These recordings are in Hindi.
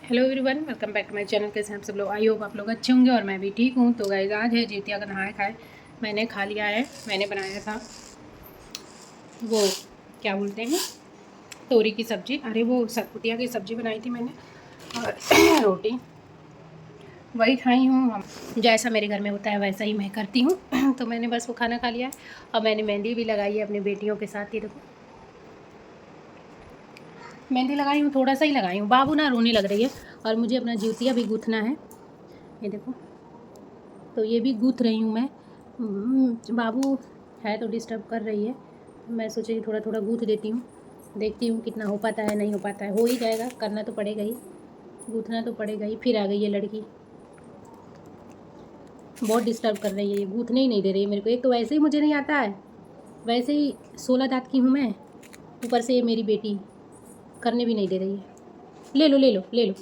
Hello everyone, welcome back to my channel. कैसे हैं आप सब लोग? आई होप आप लोग अच्छे होंगे और मैं भी ठीक हूँ। तो गाइस, आज है जितिया का नहाए खाए। मैंने खा लिया है। मैंने बनाया था वो क्या बोलते हैं, तोरी की सब्ज़ी। अरे वो सरपुतिया की सब्ज़ी बनाई थी मैंने, और रोटी वही खाई हूँ। हम जैसा मेरे घर में होता है वैसा ही मैं करती हूँ। तो मैंने बस वो खाना खा लिया है। और मैंने मेहंदी भी लगाई है अपनी बेटियों के साथ। ही देखो, मेहंदी लगाई हूँ, थोड़ा सा ही लगाई हूँ। बाबू ना रोने लग रही है। और मुझे अपना जूतिया भी गूँथना है। ये देखो, तो ये भी गूँथ रही हूँ मैं। बाबू है तो डिस्टर्ब कर रही है, तो मैं सोची कि थोड़ा थोड़ा गूँथ देती हूँ। देखती हूँ कितना हो पाता है, नहीं हो पाता है। हो ही जाएगा, करना तो पड़ेगा ही, गूँथना तो पड़ेगा ही। फिर आ गई ये लड़की, बहुत डिस्टर्ब कर रही है। ये गूँथने ही नहीं दे रही है मेरे को। एक तो वैसे ही मुझे नहीं आता है, वैसे ही 16 दाँत की हूँ मैं, ऊपर से ये मेरी बेटी करने भी नहीं दे रही है। ले लो ले लो ले लो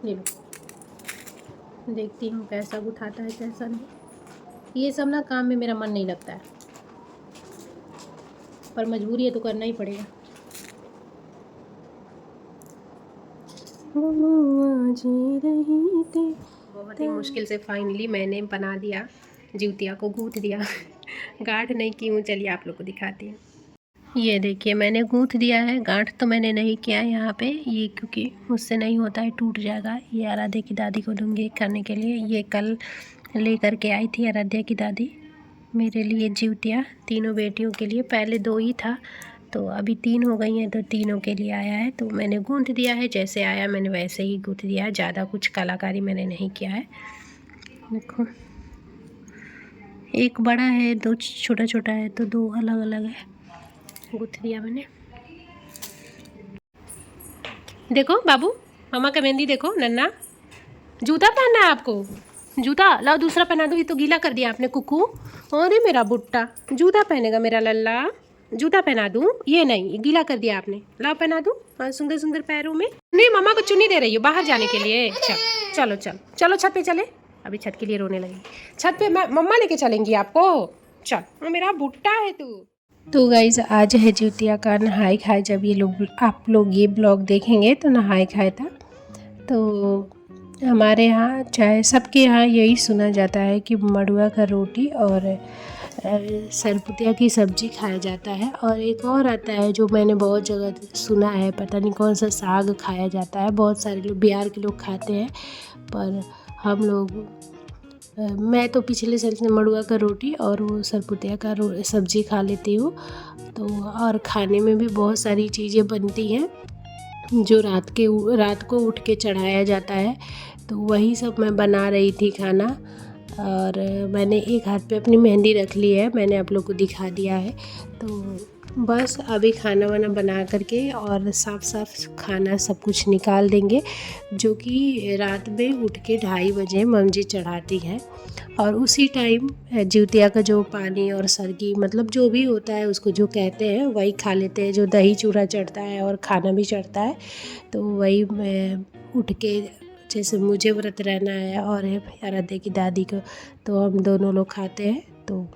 ले लो। देखती हूँ कैसा गुथाता है कैसा नहीं। ये सब ना काम में मेरा मन नहीं लगता है, पर मजबूरी है तो करना ही पड़ेगा। बहुत ही मुश्किल से फाइनली मैंने बना दिया, जूतिया को गूँथ दिया। गांठ नहीं की हूँ, चलिए आप लोग को दिखाती हूँ। ये देखिए, मैंने गूँथ दिया है। गांठ तो मैंने नहीं किया है यहाँ पे, ये क्योंकि मुझसे नहीं होता है, टूट जाएगा। ये आराध्या की दादी को दूँगी करने के लिए। ये कल ले करके आई थी आराध्या की दादी मेरे लिए जूतिया, तीनों बेटियों के लिए। पहले 2 ही था, तो अभी 3 हो गई हैं, तो तीनों के लिए आया है। तो मैंने गूँथ दिया है, जैसे आया मैंने वैसे ही गूँथ दिया है। ज़्यादा कुछ कलाकारी मैंने नहीं किया है। देखो, एक बड़ा है, 2 छोटा छोटा है, तो 2 अलग अलग है। गूँथ दिया मैंने। देखो बाबू, मामा का मेहंदी देखो। नन्ना, जूता पहनना है आपको? जूता लाओ, दूसरा पहना दो। ये तो गीला कर दिया आपने कुकू। अरे मेरा बुट्टा, जूता पहनेगा मेरा लल्ला। जूता पहना दूँ? ये नहीं, ये गीला कर दिया आपने। लाओ पहना दूँ। हाँ, सुंदर सुंदर पैरों में। नहीं, मामा को चुन्नी दे रही हो बाहर जाने के लिए। चलो चलो चलो, छत पे चले। अभी छत के लिए रोने लगी। छत पे मैं मम्मा लेके चलेंगी आपको। चल, मेरा बुट्टा है तू। तो गाइज, आज है जूतिया का नहाए खाए। जब ये लोग आप लोग ये ब्लॉग देखेंगे तो नहाए खाए था। तो हमारे यहाँ, चाहे सबके यहाँ, यही सुना जाता है कि मड़ुआ का रोटी और सरपुतिया की सब्ज़ी खाया जाता है। और एक और आता है जो मैंने बहुत जगह सुना है, पता नहीं कौन सा साग खाया जाता है। बहुत सारे लोग बिहार के लोग खाते हैं, पर हम लोग मैं तो पिछले साल से मड़ुआ का रोटी और वो सरपुतिया का सब्ज़ी खा लेती हूँ। तो और खाने में भी बहुत सारी चीज़ें बनती हैं जो रात को उठ के चढ़ाया जाता है। तो वही सब मैं बना रही थी खाना। और मैंने एक हाथ पे अपनी मेहंदी रख ली है, मैंने आप लोग को दिखा दिया है। तो बस अभी खाना वाना बना करके और साफ खाना सब कुछ निकाल देंगे, जो कि रात में उठ के 2:30 बजे मम्मी जी चढ़ाती हैं। और उसी टाइम जूतिया का जो पानी और सरगी, मतलब जो भी होता है उसको जो कहते हैं, वही खा लेते हैं। जो दही चूड़ा चढ़ता है और खाना भी चढ़ता है, तो वही मैं उठ के, जैसे मुझे व्रत रहना है और आराध्या की दादी को, तो हम दोनों लोग खाते हैं। तो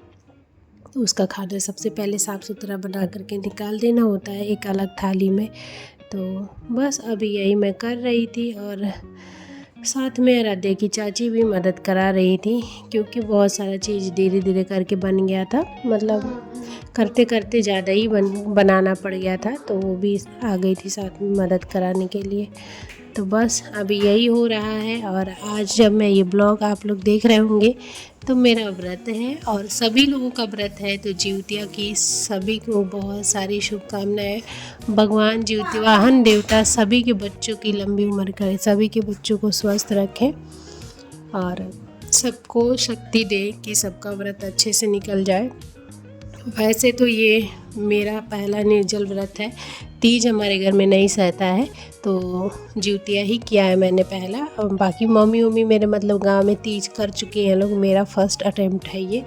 उसका खाना सबसे पहले साफ़ सुथरा बना करके निकाल देना होता है एक अलग थाली में। तो बस अभी यही मैं कर रही थी, और साथ में आराध्या की चाची भी मदद करा रही थी, क्योंकि बहुत सारा चीज़ धीरे धीरे करके बन गया था। मतलब करते करते ज़्यादा ही बनाना पड़ गया था, तो वो भी आ गई थी साथ में मदद कराने के लिए। तो बस अभी यही हो रहा है। और आज जब मैं ये ब्लॉग आप लोग देख रहे होंगे, तो मेरा व्रत है और सभी लोगों का व्रत है। तो जिउतिया की सभी को बहुत सारी शुभकामनाएं। भगवान जिउती वाहन देवता सभी के बच्चों की लंबी उम्र करे, सभी के बच्चों को स्वस्थ रखें और सबको शक्ति दे कि सबका व्रत अच्छे से निकल जाए। वैसे तो ये मेरा पहला निर्जल व्रत है। तीज हमारे घर में नहीं सहता है, तो जिउतिया ही किया है मैंने पहला। और बाकी मम्मी मेरे मतलब गांव में तीज कर चुके हैं लोग। मेरा फर्स्ट अटेम्प्ट है ये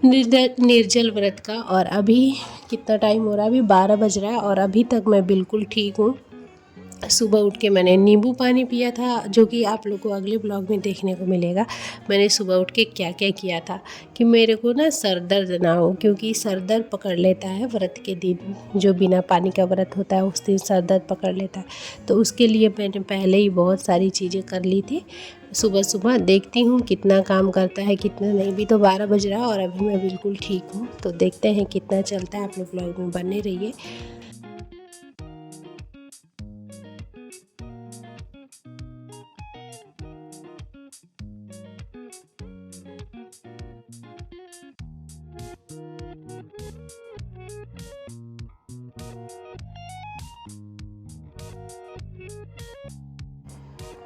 निर्जल व्रत का। और अभी कितना टाइम हो रहा है? अभी 12 बज रहा है और अभी तक मैं बिल्कुल ठीक हूँ। सुबह उठ के मैंने नींबू पानी पिया था, जो कि आप लोग को अगले ब्लॉग में देखने को मिलेगा। मैंने सुबह उठ के क्या क्या किया था कि मेरे को ना सर दर्द ना हो, क्योंकि सर दर्द पकड़ लेता है व्रत के दिन। जो बिना पानी का व्रत होता है उस दिन सर दर्द पकड़ लेता है। तो उसके लिए मैंने पहले ही बहुत सारी चीज़ें कर ली थी। सुबह सुबह देखती हूँ कितना काम करता है कितना नहीं। भी तो 12 बज रहा है और अभी मैं बिल्कुल ठीक हूँ। तो देखते हैं कितना चलता है। आप लोग ब्लॉग में बने रहिए।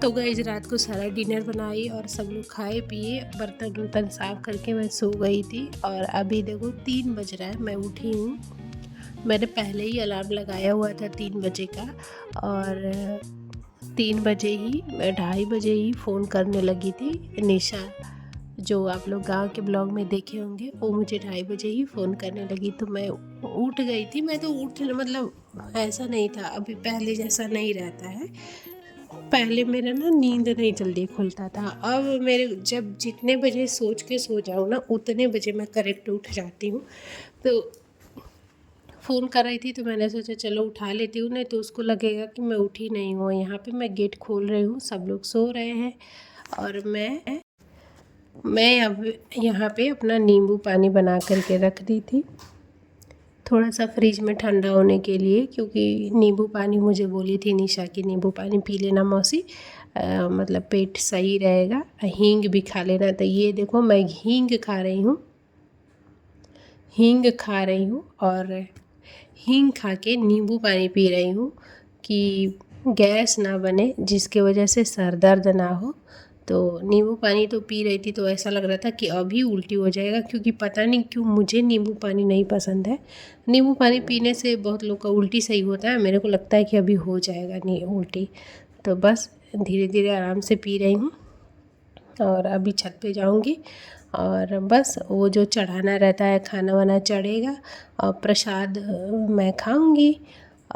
तो गाइस रात को सारा डिनर बनाई और सब लोग खाए पिए, बर्तन वर्तन साफ करके मैं सो गई थी। और अभी देखो 3 बज रहा है, मैं उठी हूँ। मैंने पहले ही अलार्म लगाया हुआ था 3 बजे का, और 3 बजे ही 2:30 बजे ही फ़ोन करने लगी थी निशा। जो आप लोग गांव के ब्लॉग में देखे होंगे, वो मुझे 2:30 बजे ही फ़ोन करने लगी। तो मैं उठ गई थी। मैं तो उठ मतलब ऐसा नहीं था, अभी पहले जैसा नहीं रहता है। पहले मेरा ना नींद नहीं जल्दी खुलता था। अब मेरे जब जितने बजे सोच के सो जाऊँ ना, उतने बजे मैं करेक्ट उठ जाती हूँ। तो फ़ोन कर रही थी तो मैंने सोचा चलो उठा लेती हूँ, नहीं तो उसको लगेगा कि मैं उठी नहीं हूँ। यहाँ पे मैं गेट खोल रही हूँ, सब लोग सो रहे हैं और मैं अब यहाँ पे अपना नींबू पानी बना करके रख दी थी, थोड़ा सा फ्रिज में ठंडा होने के लिए। क्योंकि नींबू पानी मुझे बोली थी निशा की नींबू पानी पी लेना मौसी, मतलब पेट सही रहेगा। हींग भी खा लेना। तो ये देखो मैं हींग खा रही हूँ, हींग खा रही हूँ और हींग खा के नींबू पानी पी रही हूँ कि गैस ना बने, जिसके वजह से सर दर्द ना हो। तो नींबू पानी तो पी रही थी तो ऐसा लग रहा था कि अभी उल्टी हो जाएगा, क्योंकि पता नहीं क्यों मुझे नींबू पानी नहीं पसंद है। नींबू पानी पीने से बहुत लोग का उल्टी सही होता है, मेरे को लगता है कि अभी हो जाएगा नहीं उल्टी। तो बस धीरे धीरे आराम से पी रही हूँ और अभी छत पे जाऊँगी और बस वो जो चढ़ाना रहता है खाना वाना चढ़ेगा और प्रसाद मैं खाऊंगी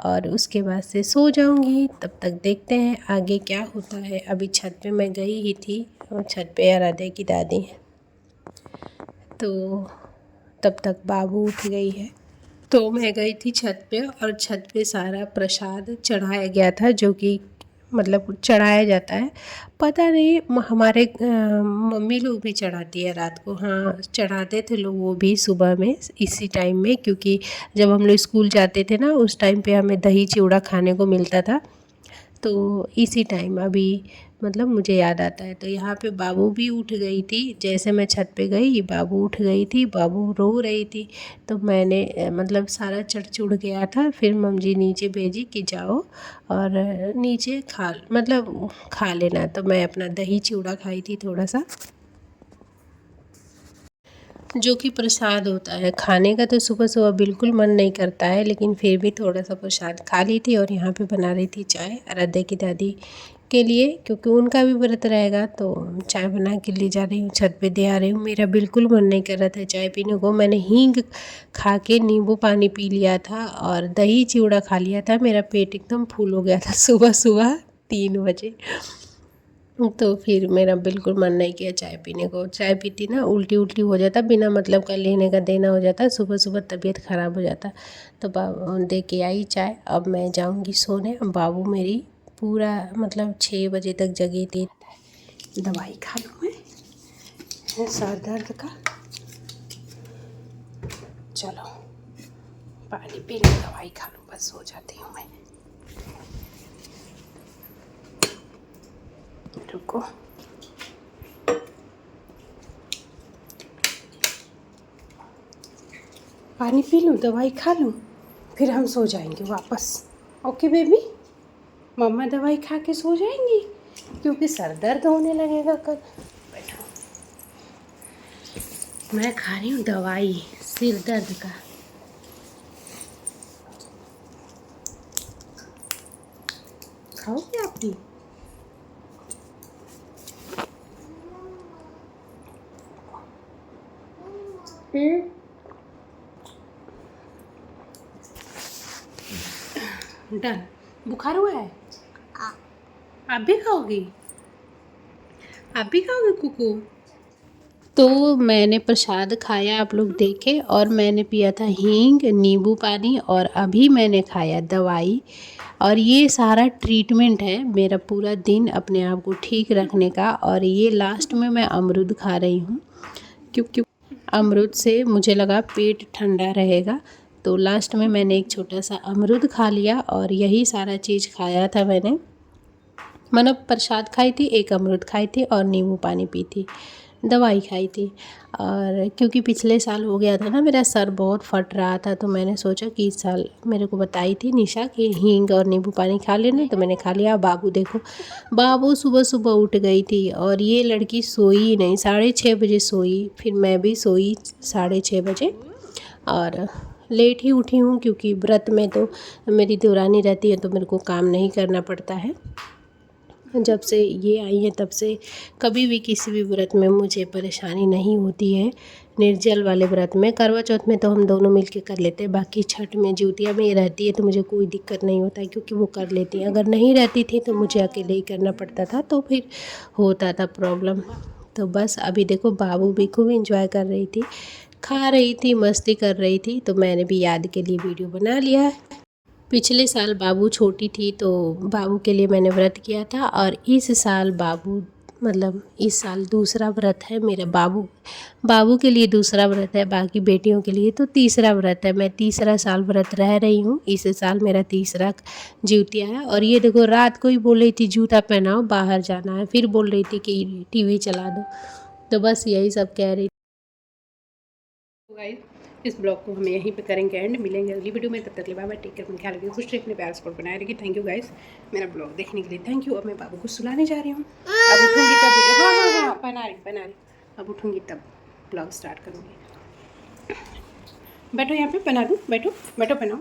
और उसके बाद से सो जाऊंगी। तब तक देखते हैं आगे क्या होता है। अभी छत पे मैं गई ही थी और छत पे आराध्या की दादी है, तो तब तक बाबू उठ गई है। तो मैं गई थी छत पे और छत पे सारा प्रसाद चढ़ाया गया था, जो कि मतलब चढ़ाया जाता है। पता नहीं हमारे मम्मी लोग भी चढ़ाती है रात को। हाँ चढ़ाते थे लोग वो भी सुबह में इसी टाइम में, क्योंकि जब हम लोग स्कूल जाते थे ना उस टाइम पे हमें दही चिवड़ा खाने को मिलता था। तो इसी टाइम अभी मतलब मुझे याद आता है। तो यहाँ पे बाबू भी उठ गई थी, जैसे मैं छत पे गई बाबू उठ गई थी, बाबू रो रही थी। तो मैंने मतलब सारा चढ़ चुढ़ गया था। फिर मम्मी नीचे भेजी कि जाओ और नीचे खा लेना। तो मैं अपना दही चिवड़ा खाई थी थोड़ा सा, जो कि प्रसाद होता है। खाने का तो सुबह सुबह बिल्कुल मन नहीं करता है, लेकिन फिर भी थोड़ा सा प्रसाद खा ली थी। और यहाँ पे बना रही थी चाय आराध्या की दादी के लिए, क्योंकि उनका भी व्रत रहेगा। तो चाय बना के ले जा रही हूँ, छत पे दे आ रही हूँ। मेरा बिल्कुल मन नहीं कर रहा था चाय पीने को। मैंने हींग खा के नींबू पानी पी लिया था और दही चिवड़ा खा लिया था। मेरा पेट एकदम फुल हो गया था सुबह सुबह 3 बजे। तो फिर मेरा बिल्कुल मन नहीं किया चाय पीने को। चाय पीती ना उल्टी उल्टी हो जाता, बिना मतलब का लेने का देना हो जाता, सुबह सुबह तबीयत ख़राब हो जाता। तो दे के आई चाय। अब मैं जाऊंगी सोने। बाबू मेरी पूरा मतलब 6 बजे तक जगी थी। दवाई खा लूँ मैं सर दर्द का। चलो पानी पी लूँ, दवाई खा लूँ, बस सो जाती हूँ मैं। रुको पानी पी लूँ, दवाई खा लूँ, फिर हम सो जाएंगे वापस। ओके बेबी, मम्मा दवाई खा के सो जाएंगी, क्योंकि सर दर्द होने लगेगा कल। बैठो, मैं खा रही हूँ दवाई सिर दर्द का। खाओगे आप भी? डन। बुखार हुआ है? आप भी खाओगी? आप भी खाओगे कुकू? तो मैंने प्रसाद खाया, आप लोग देखे, और मैंने पिया था हींग, नींबू पानी, और अभी मैंने खाया दवाई। और ये सारा ट्रीटमेंट है मेरा पूरा दिन अपने आप को ठीक रखने का। और ये लास्ट में मैं अमरूद खा रही हूँ, क्योंकि अमरूद से मुझे लगा पेट ठंडा रहेगा। तो लास्ट में मैंने एक छोटा सा अमरूद खा लिया और यही सारा चीज़ खाया था मैंने। मतलब प्रसाद खाई थी, एक अमरूद खाई थी और नींबू पानी पी थी, दवाई खाई थी। और क्योंकि पिछले साल हो गया था ना, मेरा सर बहुत फट रहा था, तो मैंने सोचा कि इस साल मेरे को बताई थी निशा कि हींग और नींबू पानी खा लेना, तो मैंने खा लिया। बाबू देखो, बाबू सुबह सुबह उठ गई थी और ये लड़की सोई ही नहीं, 6:30 बजे सोई। फिर मैं भी सोई 6:30 बजे और लेट ही उठी हूँ, क्योंकि व्रत में तो मेरी देवरानी रहती है तो मेरे को काम नहीं करना पड़ता है। जब से ये आई है तब से कभी भी किसी भी व्रत में मुझे परेशानी नहीं होती है। निर्जल वाले व्रत में, करवा चौथ में तो हम दोनों मिलके कर लेते हैं, बाकी छठ में ज्योतिया में रहती है तो मुझे कोई दिक्कत नहीं होता है, क्योंकि वो कर लेती हैं। अगर नहीं रहती थी तो मुझे अकेले ही करना पड़ता था, तो फिर होता था प्रॉब्लम। तो बस अभी देखो, बाबू भी खूब इंजॉय कर रही थी, खा रही थी, मस्ती कर रही थी, तो मैंने भी याद के लिए वीडियो बना लिया है। पिछले साल बाबू छोटी थी तो बाबू के लिए मैंने व्रत किया था, और इस साल बाबू, मतलब इस साल दूसरा व्रत है मेरा। बाबू के लिए दूसरा व्रत है, बाकी बेटियों के लिए तो तीसरा व्रत है। मैं तीसरा साल व्रत रह रही हूँ, इस साल मेरा तीसरा ज्योतिया है। और ये देखो, रात को ही बोल रही थी जूता पहनाओ, बाहर जाना है, फिर बोल रही थी कि टीवी चला दो। तो बस यही सब कह रही थी। गाइस, इस ब्लॉग को हम यहीं पे करेंगे एंड, मिलेंगे अगली वीडियो में। तब तक के लिए बाय बाय, टेक केयर, अपना ख्याल रखिए, खुश रहिए, अपने प्यार सपोर्ट बनाए रखिए। थैंक यू गाइस, मेरा ब्लॉग देखने के लिए थैंक यू। अब मैं बाबू को सुलाने जा रही हूँ, अब उठूँगी तब वीडियो, हाँ पहना रही, अब उठूँगी तब ब्लॉग स्टार्ट करूँगी। बैठो यहाँ पे, पहना दूँ, बैठो पहनाओ।